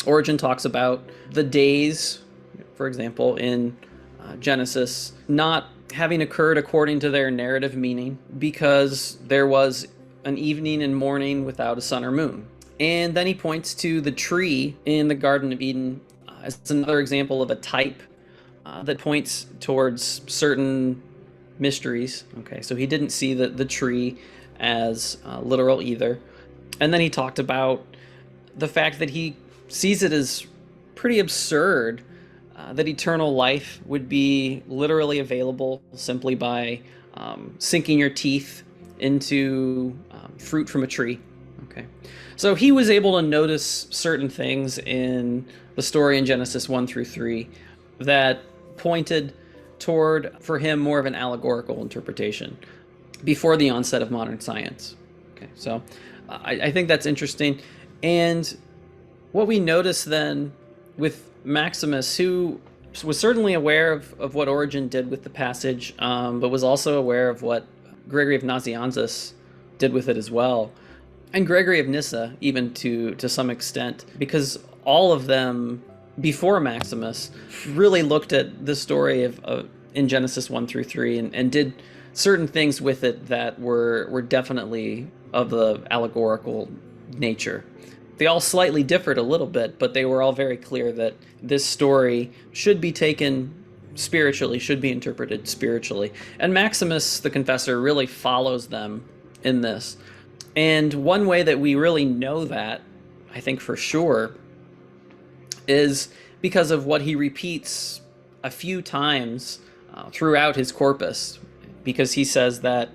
Origen talks about the days, for example, in Genesis, not having occurred according to their narrative meaning because there was an evening and morning without a sun or moon. And then he points to the tree in the Garden of Eden as another example of a type that points towards certain mysteries. Okay, so he didn't see the tree as literal either. And then he talked about the fact that he sees it as pretty absurd that eternal life would be literally available simply by sinking your teeth into fruit from a tree. Okay, so he was able to notice certain things in the story in Genesis 1 through 3 that pointed toward, for him, more of an allegorical interpretation before the onset of modern science. Okay, so I think that's interesting. And what we notice then with Maximus, who was certainly aware of what Origen did with the passage, but was also aware of what Gregory of Nazianzus did with it as well, and Gregory of Nyssa, even to some extent, because all of them before Maximus really looked at the story of in Genesis 1 through 3 and did certain things with it that were definitely of the allegorical nature. They all slightly differed a little bit, but they were all very clear that this story should be taken spiritually, should be interpreted spiritually. And Maximus the Confessor really follows them in this. And one way that we really know that, I think for sure, is because of what he repeats a few times throughout his corpus, because he says that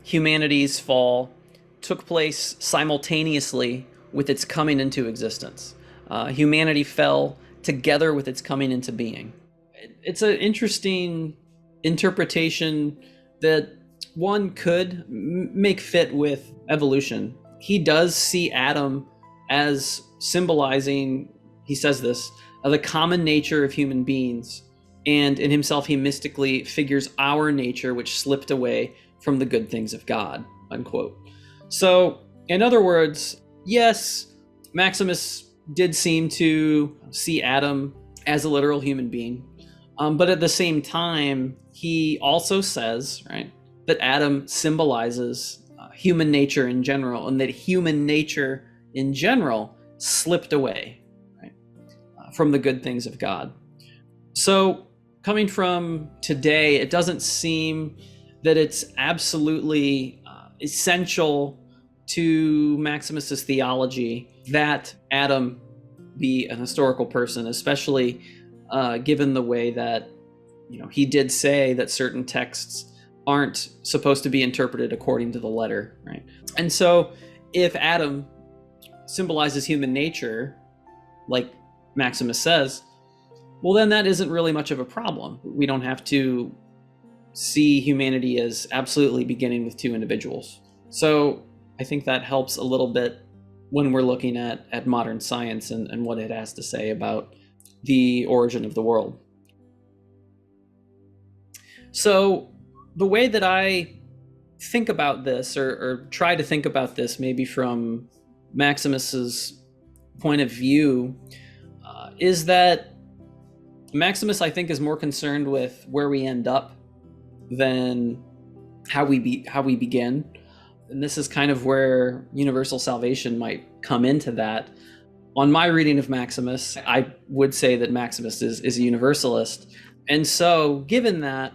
humanity's fall took place simultaneously with its coming into existence. Humanity fell together with its coming into being. It's an interesting interpretation that one could make fit with evolution. He does see Adam as symbolizing, he says this, the common nature of human beings, and in himself he mystically figures our nature which slipped away from the good things of God, unquote. So, in other words, yes, Maximus did seem to see Adam as a literal human being, but at the same time, he also says, right, that Adam symbolizes human nature in general, and that human nature in general slipped away, right, from the good things of God. So, coming from today, it doesn't seem that it's absolutely essential to Maximus's theology that Adam be an historical person, especially given the way that, he did say that certain texts aren't supposed to be interpreted according to the letter, right? And so if Adam symbolizes human nature, like Maximus says, well, then that isn't really much of a problem. We don't have to see humanity as absolutely beginning with two individuals. So I think that helps a little bit when we're looking at modern science and what it has to say about the origin of the world. So the way that I think about this, or try to think about this maybe from Maximus's point of view, is that Maximus, I think, is more concerned with where we end up than how we begin. And this is kind of where universal salvation might come into that. On my reading of Maximus, I would say that Maximus is a universalist. And so, given that,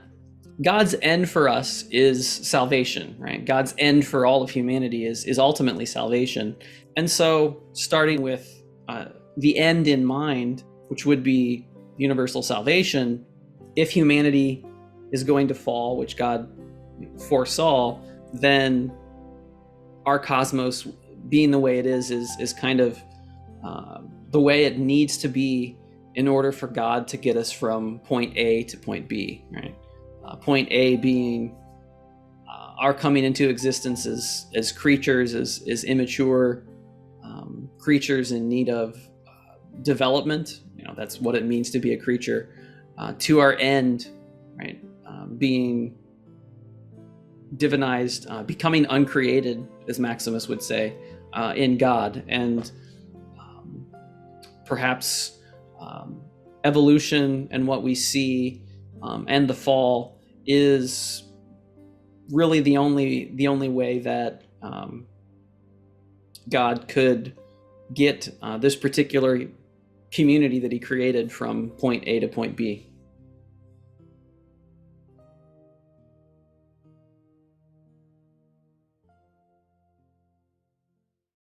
God's end for us is salvation, right? God's end for all of humanity is ultimately salvation. And so, starting with the end in mind, which would be universal salvation, if humanity is going to fall, which God foresaw, then our cosmos, being the way it is kind of the way it needs to be in order for God to get us from point A to point B, right? Point A being our coming into existence as creatures, as immature creatures in need of development. That's what it means to be a creature. To our end, right? Being divinized, becoming uncreated, as Maximus would say, in God. And perhaps evolution and what we see and the fall is really the only way that God could get this particular community that he created from point A to point B.